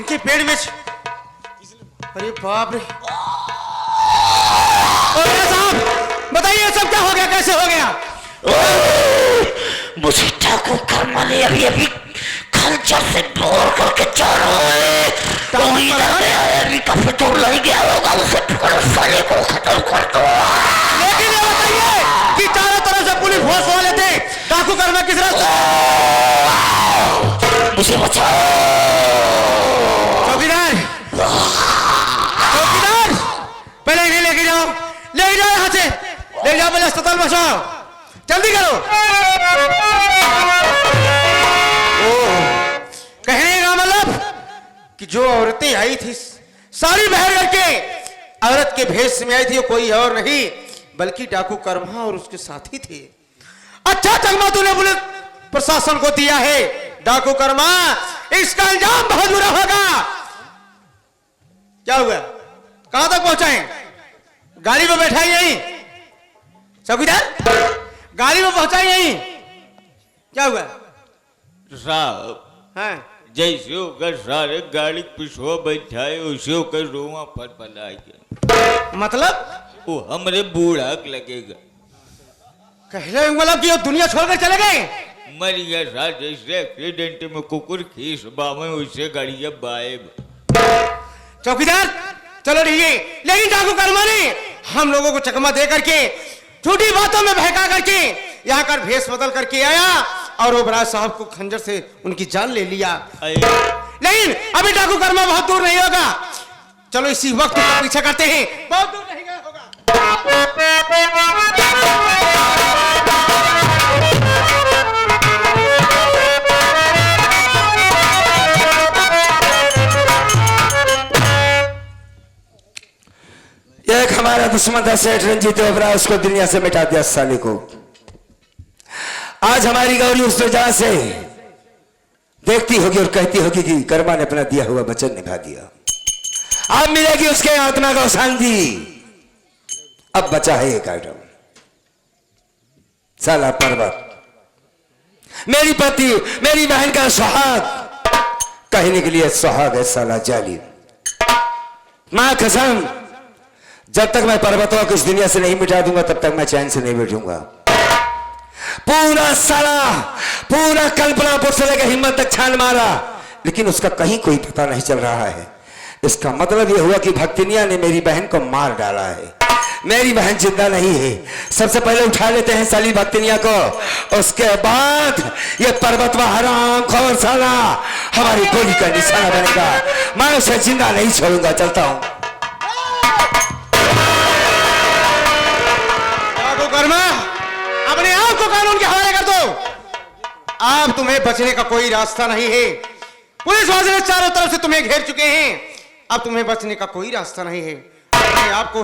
इनके पेड़ में अरे बाप रे। साहब बताइए सब क्या हो गया, कैसे हो गया? मुझे ठाकुर कर्मा ने अभी अभी खंजर से बोर करके चढ़ा है। तो अभी काफी दूर लग गया होगा, उसे पकड़ो, साले को खत्म कर दो। लेकिन ये बताइए कि चारों तरफ से पुलिस फोर्स वाले थे, ठाकुर कर्मा किस रास्ते? मुझे बचाओ चौकीदार, चौकीदार पहले इन्हें लेके जाओ यहाँ से, ले जाओ, पहले अस्पताल पहुंचाओ, जल्दी करो। कहने का मतलब कि जो औरतें आई थी सारी बहर करके औरत के भेष में आई थी, वो कोई और नहीं बल्कि डाकू कर्मा और उसके साथी थे। अच्छा चकमा तूने पुलिस प्रशासन को दिया है डाकू कर्मा, इसका अंजाम बहुत बुरा होगा। क्या हुआ, कहां तक पहुंचाएं? गाड़ी में बैठा यहीं चौकीदार, गाड़ी में पहुंचाएं यहीं। क्या हुआ साहब? हाँ जैसे होकर सारे गाड़ी पिछुआ बैठाए, उसे होकर रोआ फटफटा गया। मतलब वो हमरे बूढ़ा लगेगा। कहले मतलब कि वो दुनिया छोड़कर चले गए? मर गया साहब, जैसे एक्सीडेंट में कुकुर खींच बामे उससे गाड़ियां बाएब। चौकीदार चलो ठीक है, लेकिन डाकू कर्मा ने हम लोगों को चकमा दे करके छोटी बातों में बहका करके यहाँ कर भेष बदल करके आया और ओबराज साहब को खंजर से उनकी जान ले लिया। लेकिन अभी डाकू कर्मा बहुत दूर नहीं होगा, चलो इसी वक्त का पीछा करते हैं, बहुत दूर नहीं गया होगा। एक हमारा दुश्मन था सेठ रंजीत ओबराय, उसको दुनिया से मिटा दिया साले को। आज हमारी गौरी उस वजह से देखती होगी और कहती होगी कि कर्मा ने अपना दिया हुआ वचन निभा दिया। अब मिलेगी उसके आत्मा को शांति। अब बचा है एक आइटम, साला पर्वत, मेरी पति मेरी बहन का सुहाग कहने के लिए सुहाग है साला जालिम। मां कसम, जब तक मैं पर्वतों को इस दुनिया से नहीं मिटा दूंगा तब तक मैं चैन से नहीं बैठूंगा। पूरा साला पूरा कल्पनापुर से लेकर हिम्मत तक छान मारा, लेकिन उसका कहीं कोई पता नहीं चल रहा है। इसका मतलब यह हुआ कि भक्तिनिया ने मेरी बहन को मार डाला है। मेरी बहन जिंदा नहीं है। सबसे पहले उठा लेते हैं साली भक्तिनिया को, उसके बाद ये पर्वतवा हराम खोर साला हमारी गोली का निशाना बनेगा। मैं उसे जिंदा नहीं छोड़ूंगा। चलता हूं। कर्मा अपने आप को कानून के हवाले कर दो। अब तुम्हें बचने का कोई रास्ता नहीं है। पुलिस वाले चारों तरफ से तुम्हें घेर चुके हैं। अब तुम्हें बचने का कोई रास्ता नहीं है। अपने आप को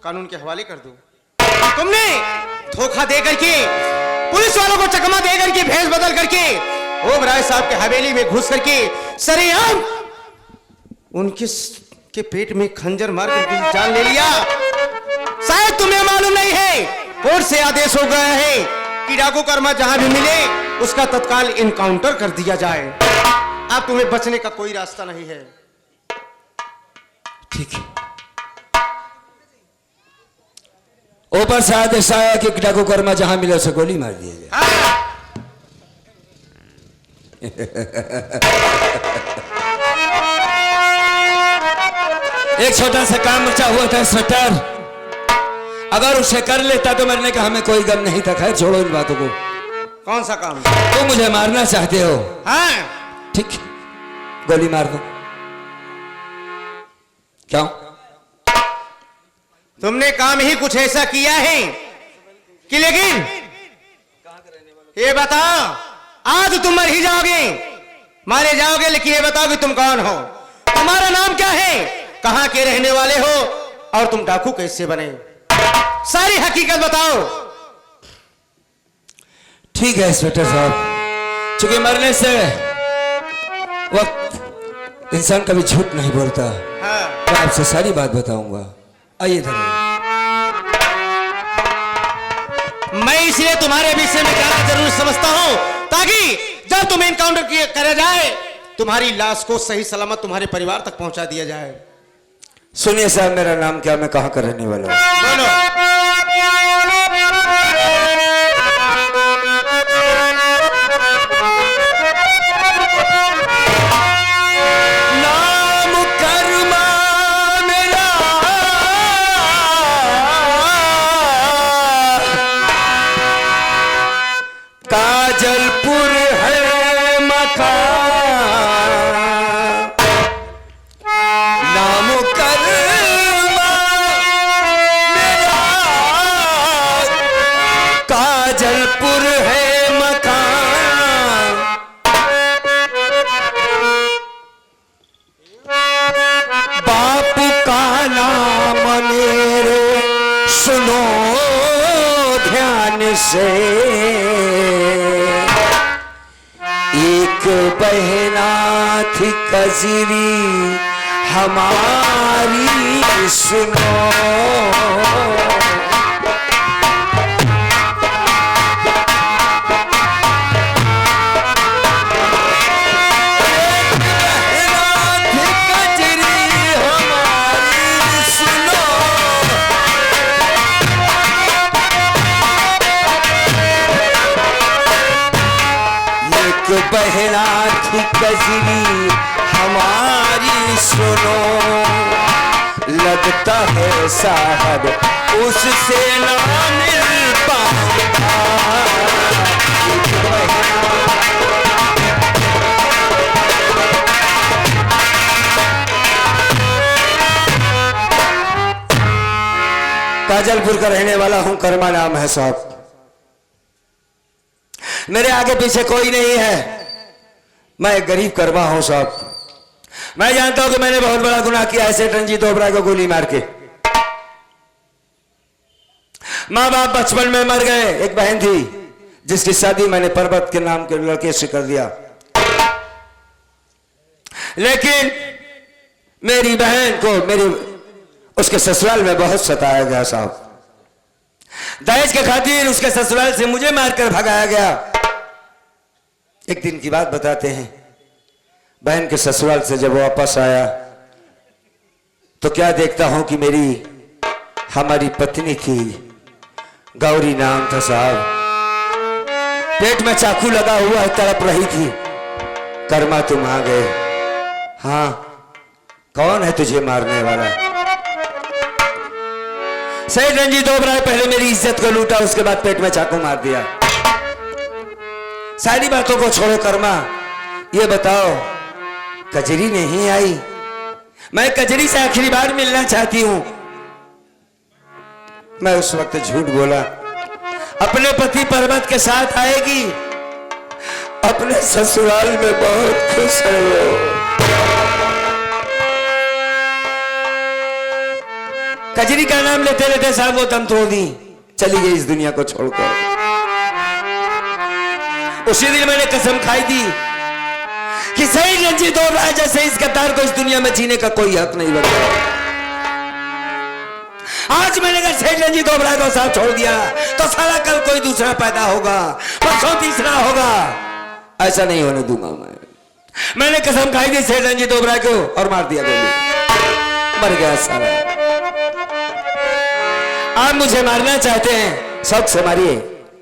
कानून के हवाले कर दो। तुमने धोखा दे करके पुलिस वालों को चकमा दे करके भेष बदल करके ओबराय साहब के हवेली में घुस करके सरेआम उनके पेट में खंजर मार करके जान ले लिया। शायद तुम्हें मालूम नहीं है, कोर्ट से आदेश हो गया है कि डाकू कर्मा जहां भी मिले उसका तत्काल इनकाउंटर कर दिया जाए। अब तुम्हें बचने का कोई रास्ता नहीं है। ठीक है। ऊपर से आदेश आया कि डाकू कर्मा जहां मिले उसे गोली मार दिया जाए। एक छोटा सा काम बचा हुआ था स्वेटर, अगर उसे कर लेता तो मरने का हमें कोई गम नहीं था। खैर छोड़ो इन बातों को। कौन सा काम? तुम मुझे मारना चाहते हो? हाँ। ठीक, गोली मार दो। क्यों? तुमने काम ही कुछ ऐसा किया है कि लेकिन ये बताओ, आज तुम मर ही जाओगे, मारे जाओगे, लेकिन ये बताओ कि तुम कौन हो, तुम्हारा नाम क्या है, कहां के रहने वाले हो और तुम डाकू कैसे बने, सारी हकीकत बताओ। ठीक है इंस्पेक्टर साहब, चूंकि मरने से वक्त इंसान कभी झूठ नहीं बोलता। हाँ। मैं आपसे सारी बात बताऊंगा। आइए इधर। मैं इसलिए तुम्हारे विषय में जानना जरूर समझता हूं ताकि जब तुम्हें इनकाउंटर करा जाए तुम्हारी लाश को सही सलामत तुम्हारे परिवार तक पहुंचा दिया जाए। सुनिए साहब, मेरा नाम क्या, मैं कहाँ का रहने वाला हूँ? बोलो। नाम कर्मा मेरा काजलपुर है मकान। नाम कर्मा मेरा काजलपुर है मकान। बापू का नाम मेरे सुनो ध्यान से। एक बहना थी कजरी हमारी सुनो। बहना थी कजरी हमारी सुनो। लगता है साहब उससे ना मिल पाऊंगा। काजलपुर का रहने वाला हूं, कर्मा नाम है साहब। मेरे आगे पीछे कोई नहीं है, मैं एक गरीब कर्मा हूं साहब। मैं जानता हूं कि मैंने बहुत बड़ा गुनाह किया है, सेठ रंजीत ओबराय को गोली मार के। माँ बाप बचपन में मर गए। एक बहन थी जिसकी शादी मैंने पर्वत के नाम के लड़के से कर दिया, लेकिन मेरी बहन को मेरी उसके ससुराल में बहुत सताया गया साहब। दहेज के खातिर उसके ससुराल से मुझे मारकर भगाया गया। एक दिन की बात बताते हैं, बहन के ससुराल से जब वापस आया तो क्या देखता हूं कि मेरी हमारी पत्नी थी, गौरी नाम था साहब। पेट में चाकू लगा हुआ तड़प रही थी। कर्मा तुम आ गए। हाँ, कौन है तुझे मारने वाला? सेठ रंजीत ओबराय पहले मेरी इज्जत को लूटा, उसके बाद पेट में चाकू मार दिया। सारी बातों को छोड़ो कर्मा, ये बताओ कजरी नहीं आई? मैं कजरी से आखिरी बार मिलना चाहती हूं। मैं उस वक्त झूठ बोला। अपने पति पर्वत के साथ आएगी, अपने ससुराल में बहुत खुश है वो। कजरी का नाम लेते लेते साहब वो दम तोड़ दी, चली गई इस दुनिया को छोड़कर। उसी दिन मैंने कसम खाई थी कि सही रंजीत ओबराय जैसे इस गद्दार को इस दुनिया में जीने का कोई हक नहीं बचा। आज मैंने कहा सेठ रंजीत ओबराय को साथ छोड़ दिया तो साला कल कोई दूसरा पैदा होगा, परसों तीसरा होगा। ऐसा नहीं होने दूंगा मैंने कसम खाई थी सेठ रंजीत ओबराय को और मार दिया गोली। मर गया साला। आप मुझे मारना चाहते हैं, शौक से मारिए।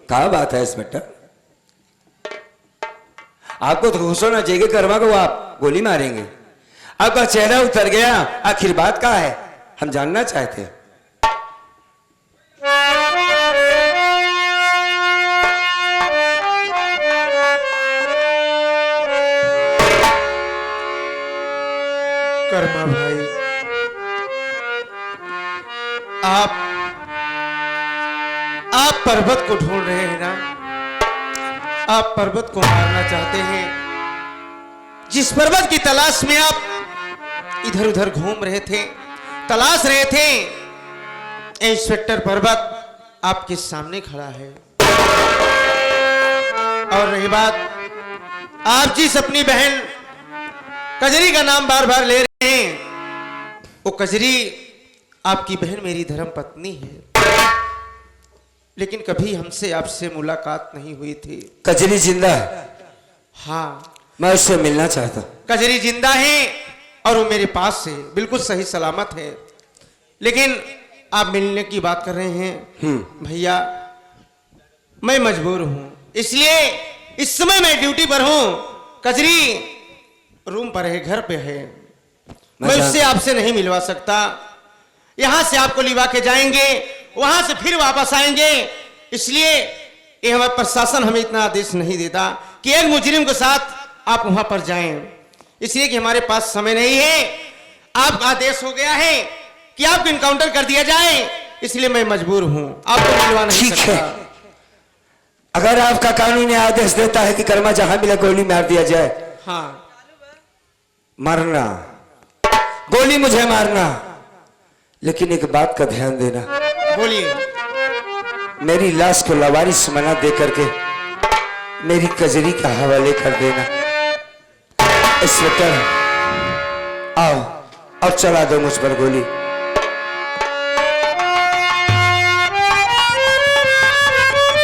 क्या बात है इंस्पेक्टर, आपको तो खुश होना चाहिए, कर्मा को आप गोली मारेंगे। आपका चेहरा उतर गया, आखिर बात क्या है हम जानना चाहते हैं। कर्मा भाई, आप पर्वत को ढूंढ रहे हैं ना? आप पर्वत को मारना चाहते हैं। जिस पर्वत की तलाश में आप इधर उधर घूम रहे थे, तलाश रहे थे, इंस्पेक्टर पर्वत आपके सामने खड़ा है। और रही बात, आप जिस अपनी बहन कजरी का नाम बार बार ले रहे हैं, वो कजरी आपकी बहन मेरी धर्म पत्नी है, लेकिन कभी हमसे आपसे मुलाकात नहीं हुई थी। कजरी जिंदा है? हाँ, मैं उससे मिलना चाहता हूं। कजरी जिंदा है और वो मेरे पास है, बिल्कुल सही सलामत है। लेकिन आप मिलने की बात कर रहे हैं भैया, मैं मजबूर हूं, इसलिए इस समय मैं ड्यूटी पर हूं। कजरी रूम पर है, घर पे है, मैं उससे आपसे नहीं मिलवा सकता। यहां से आपको लिवा के जाएंगे, वहां से फिर वापस आएंगे, इसलिए ये हमारा प्रशासन हमें इतना आदेश नहीं देता कि एक मुजरिम के साथ आप वहां पर जाएं, इसलिए कि हमारे पास समय नहीं है। आप आदेश हो गया है कि आपको इनकाउंटर कर दिया जाए, इसलिए मैं मजबूर हूं, आपको मिलवा नहीं ठीक सकता। है, अगर आपका कानूनी आदेश देता है कि कर्मा जहां मिला गोली मार दिया जाए, हाँ, मारना, गोली मुझे मारना, लेकिन एक बात का ध्यान देना, बोलिए। मेरी लाश को लवारिस मना दे करके मेरी कजरी का हवाले कर देना। इंस्पेक्टर आओ, अब चला दो मुझ पर गोली।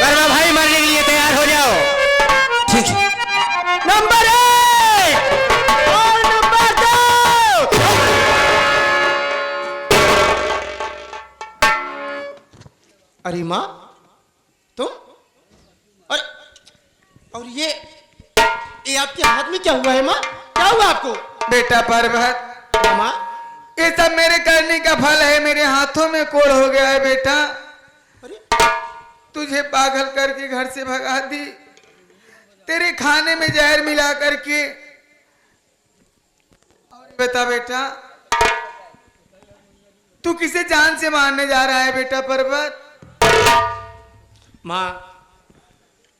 कर्मा भाई मरने के लिए तैयार हो जाओ। ठीक है, नंबर 1 और नंबर 2। अरे माँ, तुम और ये आपके हाथ में क्या हुआ है माँ? क्या हुआ आपको? बेटा पर्वत, माँ, ये सब मेरे करने का फल है। मेरे हाथों में कोड़ हो गया है बेटा। अरे तुझे पागल करके घर से भगा दी, तेरे खाने में जहर मिला करके। और बता बेटा, तू किसे जान से मारने जा रहा है बेटा पर्वत? माँ,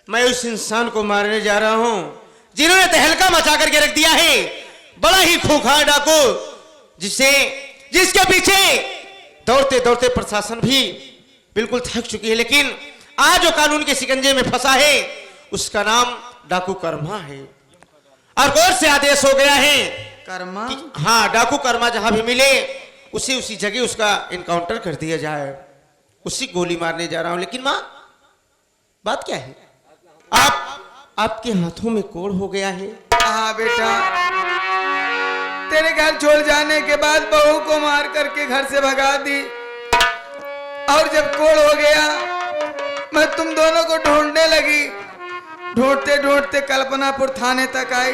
मैं उस इंसान को मारने जा रहा हूं जिन्होंने तहलका मचा करके रख दिया है। बड़ा ही खूंखार डाकू, जिसके पीछे दौड़ते दौड़ते प्रशासन भी बिल्कुल थक चुकी है, लेकिन आज जो कानून के शिकंजे में फंसा है उसका नाम डाकू कर्मा है। और कोर्ट से आदेश हो गया है कर्मा? कि हाँ, डाकू कर्मा जहां भी मिले उसी जगह उसका इनकाउंटर कर दिया जाए। उसी गोली मारने जा रहा हूं। लेकिन माँ, बात क्या है? आपके हाथों में कोड़ हो गया है। हाँ बेटा, तेरे घर छोड़ जाने के बाद बहू को मार करके घर से भगा दी, और जब कोड़ हो गया मैं तुम दोनों को ढूंढने लगी। ढूंढते ढूंढते कल्पनापुर थाने तक आई,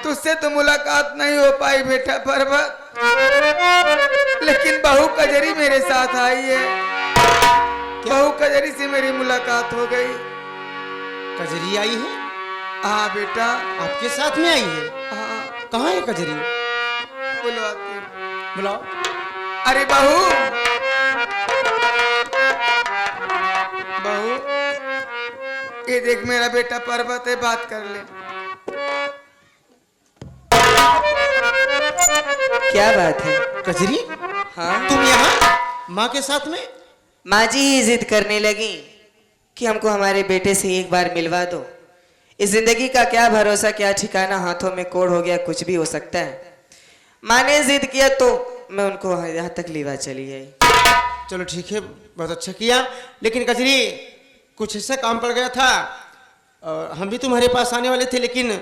तुझसे तो मुलाकात नहीं हो पाई बेटा पर्वत, लेकिन बहू कजरी मेरे साथ आई है। बहू कजरी से मेरी मुलाकात हो गई। कजरी आई है? हाँ बेटा। आपके साथ में आई है? हाँ, कहाँ है कजरी? बुलवाती हूँ। बुलाओ। अरे बहू, बहू, ये देख मेरा बेटा पर्वत है, बात कर ले। क्या बात है? कजरी, हाँ, तुम यहाँ माँ के साथ में? माँ जी ही जिद करने लगी कि हमको हमारे बेटे से एक बार मिलवा दो। इस जिंदगी का क्या भरोसा, क्या ठिकाना, हाथों में कोड़ हो गया, कुछ भी हो सकता है। माँ ने जिद किया तो मैं उनको यहाँ तक लेवा चली आई। चलो ठीक है, बहुत अच्छा किया। लेकिन कजरी, कुछ ऐसा काम पड़ गया था, और हम भी तुम्हारे पास आने वाले थे, लेकिन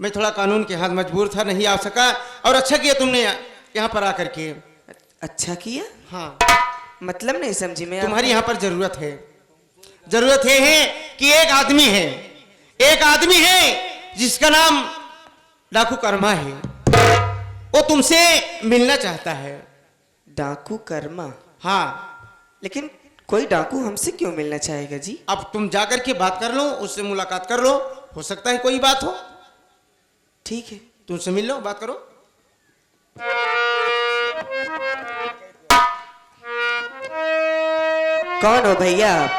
मैं थोड़ा कानून के हाथ मजबूर था, नहीं आ सका। और अच्छा किया तुमने यहाँ पर आकर के। अच्छा किया? हाँ, मतलब नहीं समझी मैं। तुम्हारी यहाँ पर जरूरत है। जरूरत ये है कि एक आदमी है जिसका नाम डाकू कर्मा है, वो तुमसे मिलना चाहता है। डाकू कर्मा? हाँ, लेकिन कोई डाकू हमसे क्यों मिलना चाहेगा जी? अब तुम जाकर के बात कर लो, उससे मुलाकात कर लो, हो सकता है कोई बात हो। ठीक है, तुमसे मिल लो, बात करो। कौन हो भैया आप,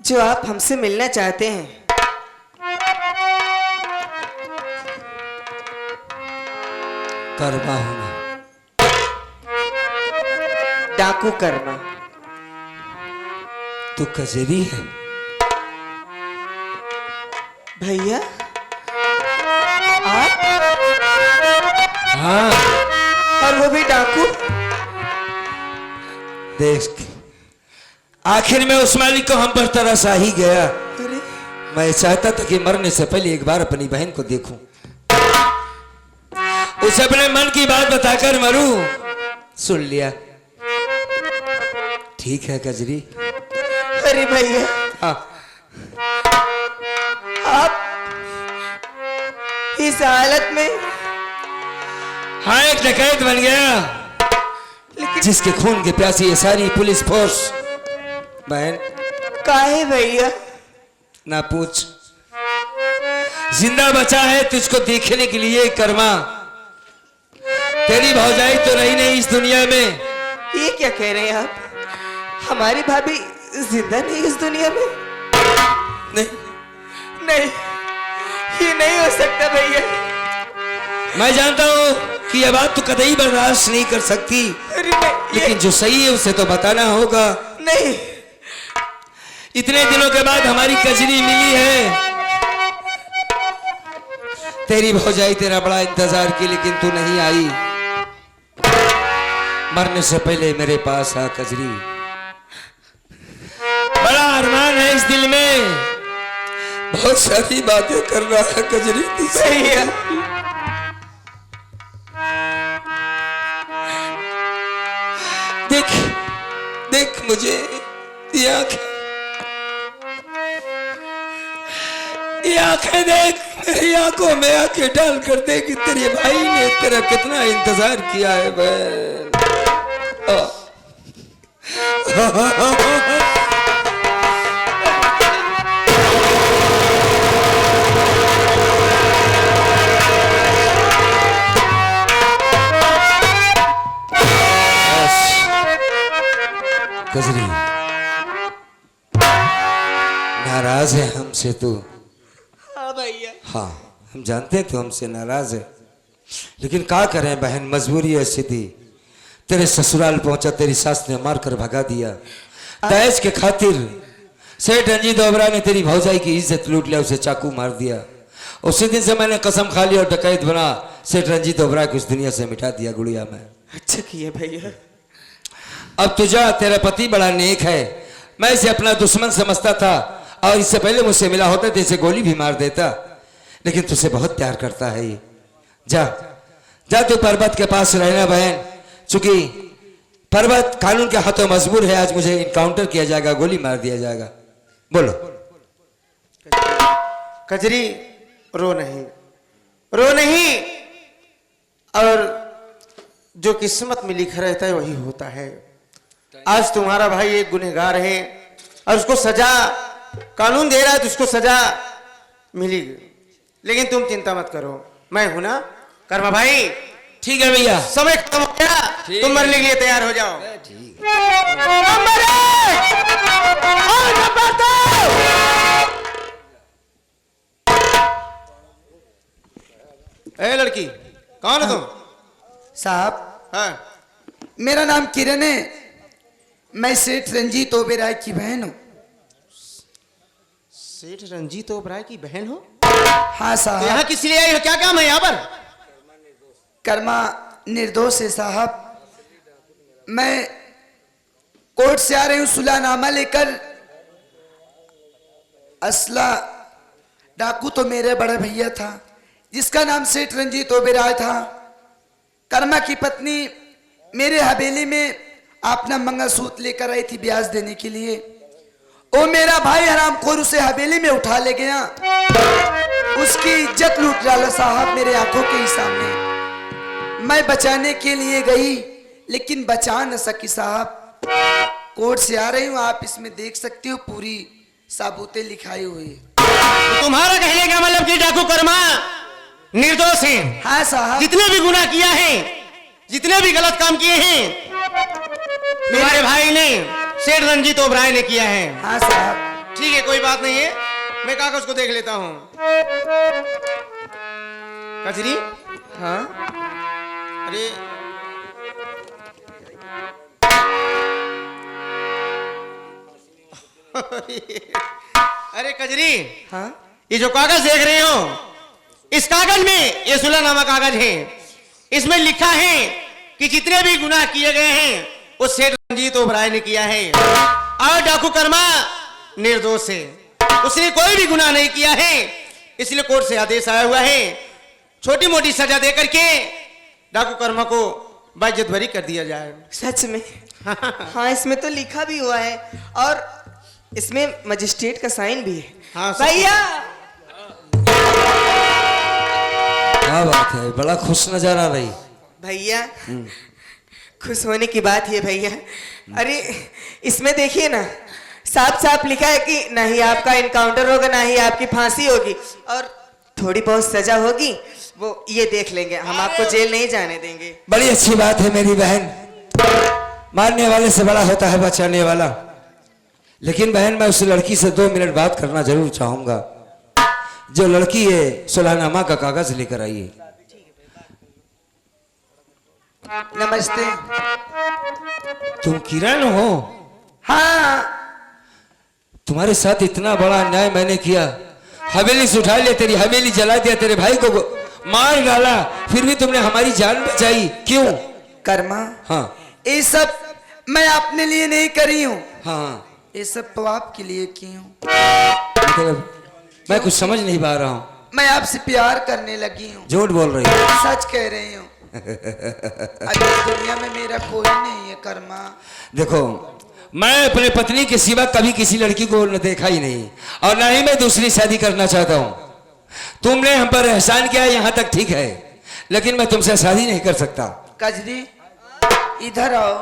जो आप हमसे मिलना चाहते हैं? कर्मा हूं मैं। डाकू कर्मा? तू कजरी है? भैया आप? हाँ, और वो भी डाकू? देख, आखिर में उस मालिक को हम पर तरस आ ही गया। अरे मैं चाहता था कि मरने से पहले एक बार अपनी बहन को देखूं, उसे अपने मन की बात बताकर मरूं। सुन लिया, ठीक है कजरी। अरे भैया, हाँ, आप इस हालत में, हाँ, एक डकैत बन गया, लेकिन जिसके खून के प्यासी ये सारी पुलिस फोर्स। बहन काहे भैया? ना पूछ, जिंदा बचा है तुझको देखने के लिए कर्मा। तेरी भौजाई तो रही नहीं इस दुनिया में। ये क्या कह रहे हैं आप? हमारी भाभी जिंदा नहीं इस दुनिया में? नहीं, नहीं, ये नहीं हो सकता भैया। मैं जानता हूं कि यह बात तो कतई बर्दाश्त नहीं कर सकती, अरे नहीं, लेकिन जो सही है उसे तो बताना होगा। नहीं, इतने दिनों के बाद हमारी कजरी मिली है। तेरी भौजाई तेरा बड़ा इंतजार की, लेकिन तू नहीं आई। मरने से पहले मेरे पास आ कजरी। बड़ा अरमान है इस दिल में, बहुत सारी बातें कर रहा है कजरी तुझसे। भैया, देख देख मुझे, ये आंखें देख, मेरी आंखों में आंखें डाल कर देख कि तेरे भाई ने तेरा कितना इंतजार किया है बहन। कजरी, नाराज है हमसे तू? हाँ भैया। हाँ, हम जानते हैं तू हमसे नाराज है, लेकिन क्या करें बहन, मजबूरी है, स्थिति। तेरे ससुराल पहुंचा, तेरी सास ने मार कर भगा दिया। दहेज के खातिर सेठ रंजीत ओबरा ने तेरी भौजाई की इज्जत लूट लिया, उसे चाकू मार दिया। उसी दिन से मैंने कसम खा ली और डकैत बना सेठ रंजीत ओबरा को इस दुनिया से मिटा दिया गुड़िया में। अच्छा किया भैया। अब तुझा, तेरा पति बड़ा नेक है, मैं इसे अपना दुश्मन समझता था, और इससे पहले मुझसे मिला होता तो इसे गोली भी मार देता, लेकिन तुझसे बहुत प्यार करता है ये। जा जा, तू पर्वत के पास रहना बहन, चूंकि पर्वत कानून के हाथों मजबूर है। आज मुझे इनकाउंटर किया जाएगा, गोली मार दिया जाएगा। बोलो। कजरी, रो नहीं, रो नहीं, और जो किस्मत में लिखा रहता है वही होता है। आज तुम्हारा भाई एक गुनहगार है और उसको सजा कानून दे रहा है, तो उसको सजा मिलेगी, लेकिन तुम चिंता मत करो, मैं हूं ना कर्मा भाई। ठीक है भैया, समय खत्म हो गया, तुम मरने के लिए तैयार हो जाओ। ए लड़की, कौन हो तुम? साहब, हाँ, मेरा नाम किरण है, मैं सेठ रंजीत ओबेराय की बहन हूँ। सेठ रंजीत ओबराय की बहन हो? हाँ तो साहब। यहाँ किस लिए आई हो, क्या काम है यहाँ पर? कर्मा निर्दोष है साहब। मैं कोर्ट से आ रही हूँ सुलहनामा लेकर। असला डाकू तो मेरे बड़े भैया था, जिसका नाम सेठ रंजीत ओबेराय था। कर्मा की पत्नी मेरे हवेली में अपना मंगलसूत्र लेकर आई थी ब्याज देने के लिए। वो मेरा भाई हरामखोर उसे हवेली में उठा ले गया, उसकी इज्जत लूट डाला साहब मेरे आंखों के ही सामने। मैं बचाने के लिए गई, लेकिन बचा न सकी साहब। कोर्ट से आ रही हूँ, आप इसमें देख सकते हो, पूरी साबूते लिखाई हुई। तो तुम्हारा कहने का मतलब कि डाकू कर्मा निर्दोष है? हाँ साहब। जितने भी गुनाह किया है, जितने भी गलत काम किए हैं, तुम्हारे भाई ने सेठ रंजीत ओबराय ने किया है। हाँ साहब। ठीक है, कोई बात नहीं है, मैं कागज को देख लेता हूँ। कजरी, हाँ अरे अरे कजरी, हाँ ये जो कागज देख रहे हो, इस कागज में, ये सुलहनामा कागज है, इसमें लिखा है कि जितने भी गुनाह किए गए हैं वो सेठ रंजीत ओबराय ने किया है, और डाकू कर्मा निर्दोष है। उसने कोई भी गुनाह नहीं किया है, इसलिए कोर्ट से आदेश आया हुआ है, छोटी मोटी सजा दे करके डाकू कर्मा को बाइज्जत बरी कर दिया जाए। सच में? हाँ, इसमें तो लिखा भी हुआ है और इसमें मजिस्ट्रेट का साइन भी है। हाँ, सच। भैया क्या बात है, बड़ा खुश नजारा रही। भैया खुश होने की बात है भैया। अरे इसमें देखिए ना, साफ साफ लिखा है कि ना ही आपका इनकाउंटर होगा ना ही आपकी फांसी होगी, और थोड़ी बहुत सजा होगी वो ये देख लेंगे, हम आपको जेल नहीं जाने देंगे। बड़ी अच्छी बात है मेरी बहन, मारने वाले से बड़ा होता है बचाने वाला। लेकिन बहन, मैं उस लड़की से 2 मिनट बात करना जरूर चाहूंगा। जो लड़की है सुलहनामा का कागज लेकर आइए। नमस्ते। तुम किरण हो? हाँ, तुम्हारे साथ इतना बड़ा अन्याय मैंने किया, हवेली से उठा लिया, तेरी हवेली जला दिया, तेरे भाई को मार डाला, फिर भी तुमने हमारी जान बचाई, क्यों? कर्मा, हाँ ये सब मैं अपने लिए नहीं करी हूँ, हाँ, ये सब तो आपके लिए की हूँ। मतलब मैं कुछ समझ नहीं पा रहा हूँ। मैं आपसे प्यार करने लगी हूँ। झूठ बोल रही हो? सच कह रही हूँ। अभी दुनिया में मेरा कोई नहीं है कर्मा। देखो, मैं अपने पत्नी के सिवा कभी किसी लड़की को न देखा ही नहीं, और ना ही मैं दूसरी शादी करना चाहता हूँ। तुमने हम पर एहसान किया, यहाँ तक ठीक है, लेकिन मैं तुमसे शादी नहीं कर सकता। कजरी, इधर आओ।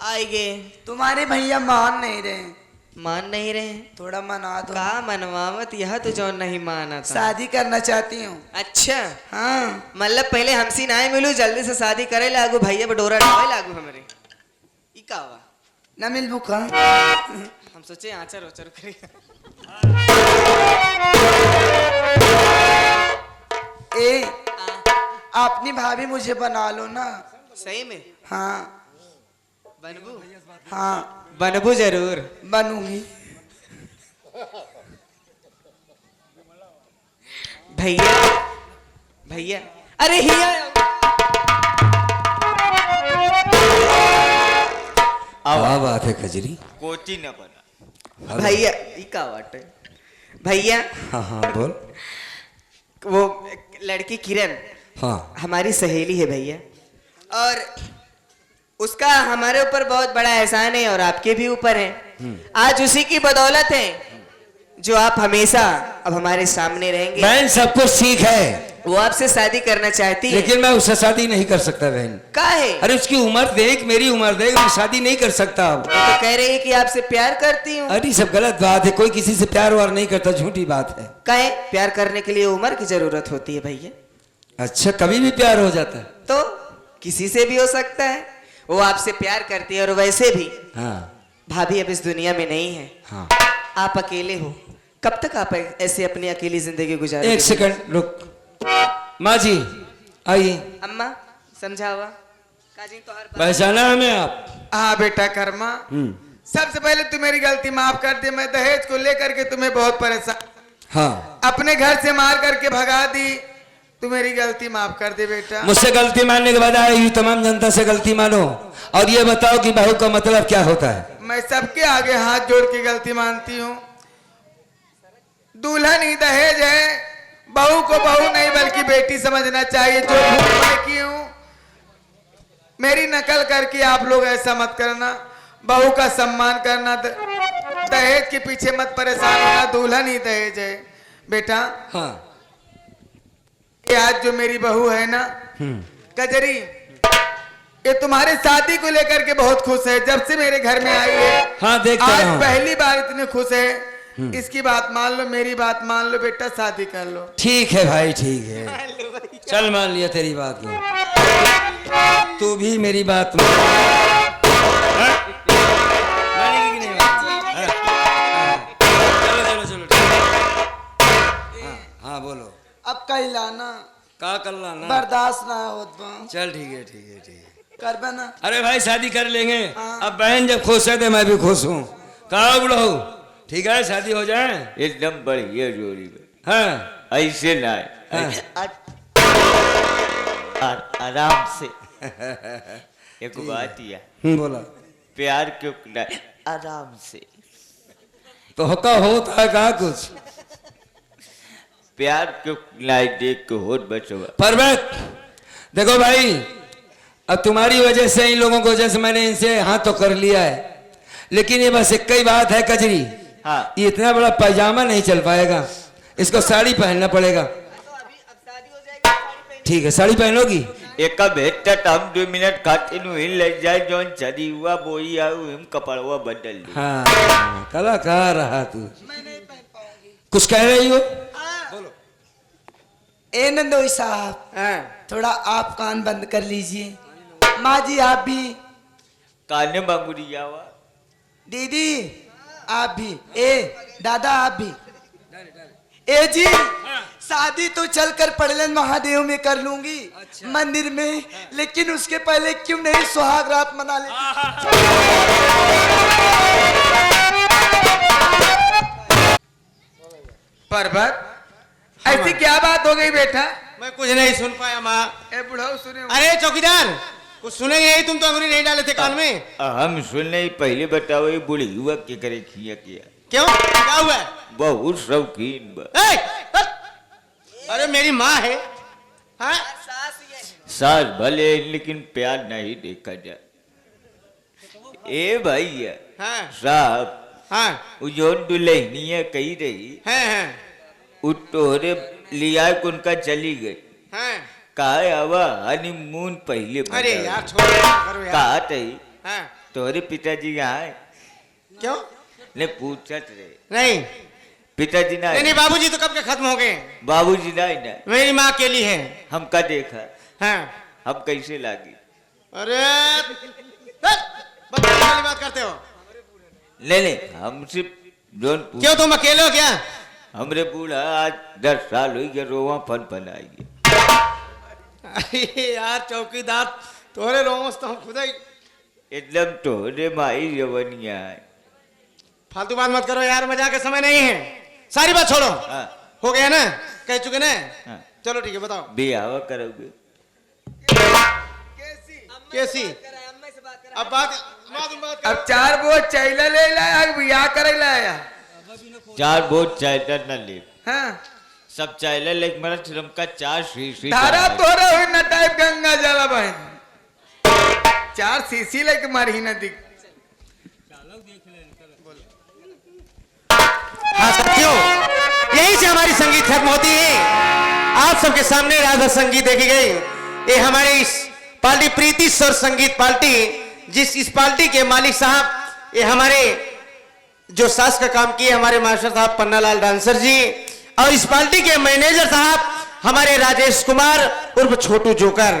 आएंगे। तुम्हारे भैया मान नहीं रहे। मान नहीं रहे? थोड़ा मना दो। का मनवावत, यह तो जो नहीं माना था। शादी करना चाहती हूँ। अच्छा, हाँ, मतलब पहले हमसी ना मिलू, जल्दी से शादी करे लागू, भैया बडोरा डाले लागू हमरे। ई का हुआ? न मिल बुका। हम सोचे आचर ओचर करे। ए, अपनी भाभी मुझे बना लो ना। सही में? हाँ बनबू? हाँ, बनबू जरूर। बनूंगी। भैया भैया, अरे हिया क्या बात है खजरी? कोची न बना। भैया, ई का वाट है? भैया हाँ हाँ बोल। वो लड़की किरण हाँ हमारी सहेली है भैया, और उसका हमारे ऊपर बहुत बड़ा एहसान है और आपके भी ऊपर है। आज उसी की बदौलत है जो आप हमेशा अब हमारे सामने रहेंगे। बहन, सब कुछ ठीक है, वो आपसे शादी करना चाहती है। लेकिन मैं उससे शादी नहीं कर सकता बहन। का है? अरे उसकी उम्र देख, मेरी उम्र देख, मैं शादी नहीं कर सकता। वो तो कह रही है कि आपसे प्यार करती हूँ। अरे सब गलत बात है, कोई किसी से प्यार वार नहीं करता, झूठी बात है। कहे प्यार करने के लिए उम्र की जरूरत होती है भैया। अच्छा, कभी भी प्यार हो जाता है? तो किसी से भी हो सकता है। वो आपसे प्यार करती है, और वैसे भी हाँ भाभी अब इस दुनिया में नहीं है। हाँ। आप अकेले हो, कब तक आप ऐसे अपनी अकेली जिंदगी गुजारोगे? 1 सेकंड रुक। माँ जी आइए। अम्मा समझावा काजी तो हर बात। पहचाना हमें आप? हाँ बेटा कर्मा, सबसे पहले तू मेरी गलती माफ कर दे। मैं दहेज को लेकर के तुम्हें बहुत परेशान, हाँ, अपने घर से मार करके भगा दी। तू मेरी गलती माफ कर दे बेटा। मुझसे गलती मानने के बाद आई हुई तमाम जनता से गलती मानो, और ये बताओ कि बहू का मतलब क्या होता है? मैं सबके आगे हाथ जोड़ के गलती मानती हूँ। दुल्हन ही दहेज है, बहू को बहू नहीं बल्कि बेटी समझना चाहिए। जो भूल मैं की हूँ, मेरी नकल करके आप लोग ऐसा मत करना। बहू का सम्मान करना, दहेज के पीछे मत परेशान होना। दुल्हन ही दहेज है बेटा। हाँ ये आज जो मेरी बहू है ना कजरी, ये तुम्हारे शादी को लेकर के बहुत खुश है। जब से मेरे घर में आई है, हाँ, देखता आज रहा हूं। पहली बार इतने खुश है। इसकी बात मान लो, मेरी बात मान लो बेटा, शादी कर लो। ठीक है भाई, ठीक है, चल मान लिया तेरी बात को। तू भी मेरी बात मान। हाँ? मानेगी कि नहीं मानेगी? हाँ? चलो चलो चलो, ठीक है। हाँ हाँ बोलो। अब कहीं लाना का कर लाना? बर्दाश्त ना होत बा। चल ठीक है, ठीक है, ठीक है। करबे ना? अरे भाई शादी कर लेंगे। हाँ। अब बहन जब खुश है तो मैं भी खुश हूँ। कहा बुढ़ऊ, ठीक है शादी हो जाए? एकदम बढ़िया जोड़ी में। हाँ ऐसे ना हाँ। आराम से। एक बात या बोला। प्यार क्यों ना, आराम से। तो का होता है का कुछ प्यार के लाइट देख के होत बचवा। परवत देखो भाई, अब तुम्हारी वजह से इन लोगों को जैसे मैंने इनसे हाथ तो कर लिया है, लेकिन ये बस एक ही बात है कजरी, हाँ ये इतना बड़ा पैजामा नहीं चल पाएगा, इसको साड़ी पहनना पड़ेगा। ठीक है साड़ी पहनोगी? एक भेट हम 2 मिनट खातिर नु हिल ले जाए जोन चली हुआ बोई आऊ हम कपड़वा बदल ली। हाँ कलाकार रहा तू। कुछ कह रही हो? ए नंदोई साहब, थोड़ा आप कान बंद कर लीजिए। माँ जी आप भी, काने बांगुरी आवा। दीदी आप भी, ए दादा आप भी। ए जी शादी तो चलकर पड़लन महादेव में कर लूंगी, मंदिर में, लेकिन उसके पहले क्यों नहीं सुहाग रात मना ले। पर्वत ऐसी क्या बात हो गई बेटा? मैं कुछ नहीं सुन पाया माँ। ए बुढ़ाओ सुने। अरे चौकीदार, कुछ सुनेंगे यही, तुम तो अंगुली नहीं डाले थे कान में। हम सुनने पहले बताओ ये बुढ़ी हुआ के करे खिया किया क्यों, क्या हुआ? बहुत शौकीन बा। ए, अरे मेरी माँ है, हाँ? सास भले लेकिन प्यार नहीं देखा जाए। ए भैया हाँ साहब, हाँ जोन दुल्हनिया कही रही हाँ उ तोहरे लिया उनका चली गई, हाँ। कहा आवा हनीमून पहले अरे बताओ। यार छोड़ो करो यार। कहा तही हाँ तोहरे पिताजी यहाँ है? क्यों? ने पूछत रहे नहीं पिताजी ना नहीं, बाबूजी तो कब के खत्म हो गए। बाबूजी ना ना मेरी माँ अकेली है। हमका देखा, हाँ हम कैसे लागी? अरे बदतमीजी वाली बात करते हो। नहीं हमसे जोन पूछ- क्यों तुम अकेले हो क्या? हमरे बूढ़ा आज 10 साल हुई गया, रोवा फन आई। अरे यार चौकीदार, तोरे रोमस तो हम खुद ही। एकदम तोहरे माई जवनिया है। फालतू बात मत करो यार, मजाक का समय नहीं है, सारी बात छोड़ो। हाँ हो गया ना, कह चुके ना। हाँ चलो ठीक है, बताओ बियाह करोगे? कैसी? अब बात बात अब 4 बोझ चैला ले लाया, बियाह करे लाया। 4 बोझ चाय न ले, हाँ सब चाय ले मेरा श्रम का 4 शीशी धारा तोरा हुई न टाइप गंगा जला बहन, 4 सीसी लेके मारी न दिख। हाँ साथियों, यही से हमारी संगीत खत्म होती है। आप सबके सामने राधा संगीत देखी गई। ये हमारे इस पार्टी प्रीति स्वर संगीत पार्टी, इस पार्टी के मालिक साहब, ये हमारे जो सास का काम किए हमारे मास्टर साहब पन्नालाल डांसर जी, और इस पार्टी के मैनेजर साहब हमारे राजेश कुमार उर्फ छोटू जोकर,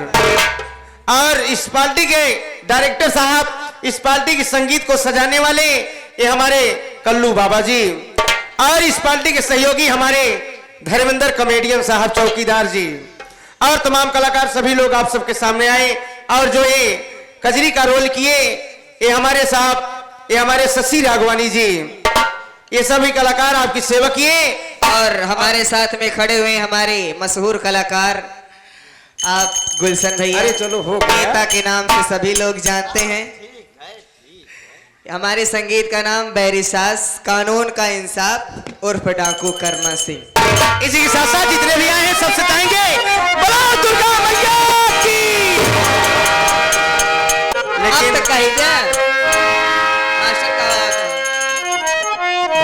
और इस पार्टी के डायरेक्टर साहब, इस पार्टी के संगीत को सजाने वाले ये हमारे कल्लू बाबा जी, और इस पार्टी के सहयोगी हमारे धर्मेंद्र कॉमेडियन साहब चौकीदार जी, और तमाम कलाकार सभी लोग आप सबके सामने आए। और जो ये कजरी का रोल किए ये हमारे साहब, ये हमारे शशि राघवानी जी, ये सभी कलाकार आपकी सेवा किए। और हमारे साथ में खड़े हुए हमारे मशहूर कलाकार आप गुलशन भैया, अरे चलो हो गया। नेता के नाम से सभी लोग जानते हैं। हमारे संगीत का नाम बैरी सास, कानून का इंसाफ उर्फ डाकू कर्मा सिंह। इसी के साथ साथ जितने भी आए हैं सबसे कहेंगे बोलो दुर्गा मैया की। लेकिन अब तक कही जाए मास्टर का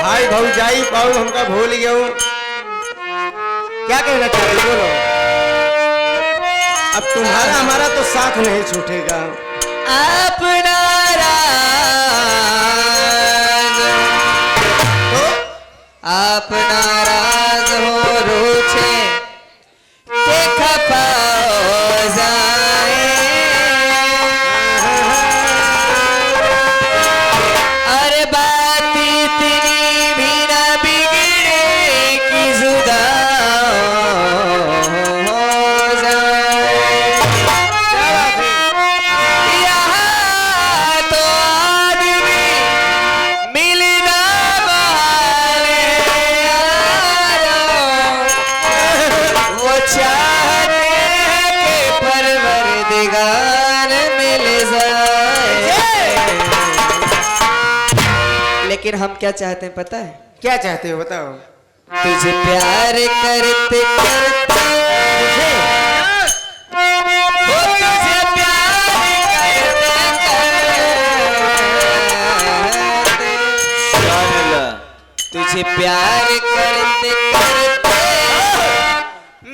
भाई भौजाई पाऊ हमका भूल गया हूँ, क्या कहना चाहते हो बोलो। अब तुम्हारा हमारा तो साथ नहीं छूटेगा। अपना आप नाराज हो रूठे के खफा हो जाए, अरे बात इतनी भी न बिगड़े कि जुदा हो जाए। यहाँ तो आदमी मिलना वाले लेकिन हम क्या चाहते हैं पता है? क्या चाहते हो बताओ? तुझे प्यार करते करते मुझे तुझे प्यार करते तुझे प्यार करते करते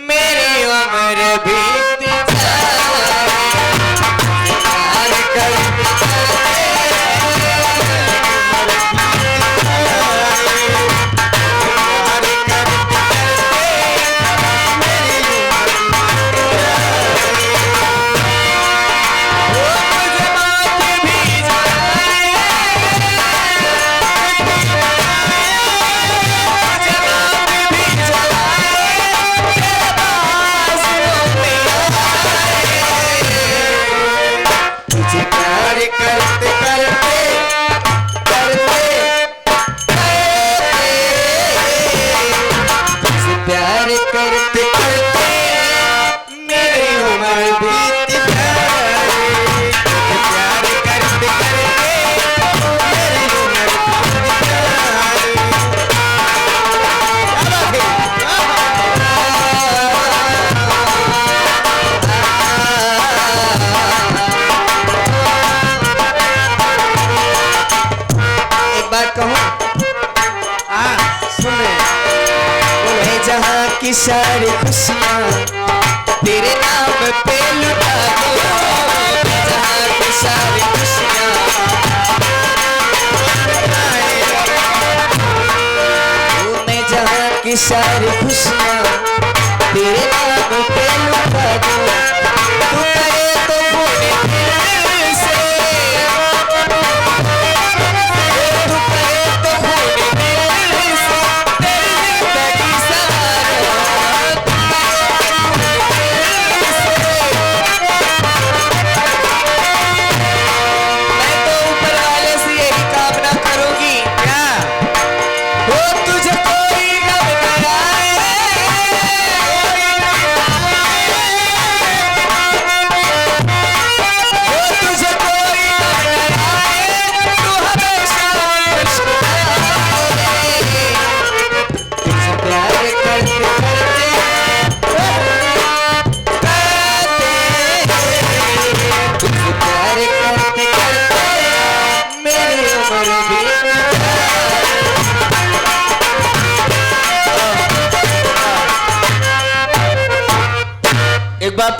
मेरी उम्र बीत जाए। प्यार करते की सारी खुशियाँ तेरे नाम पे लुटा दो। जहाँ की सारी खुशियाँ मैं जहाँ की सारी खुशियाँ तेरे नाम पे लुटा दो। तू करे तो भूले दिल से, तू करे तो भूले दिल से, तेरी जिंदगी सवारो। मैं तो ऊपर वाले से यही कामना करूंगी क्या वो तुझे कोई गम न आए, वो तुझे कोई गम न आए, तू हमेशा मुस्कुराए। तुझे प्यार करते तुझे प्यार करते करते मेरी उम्र बीत एक बार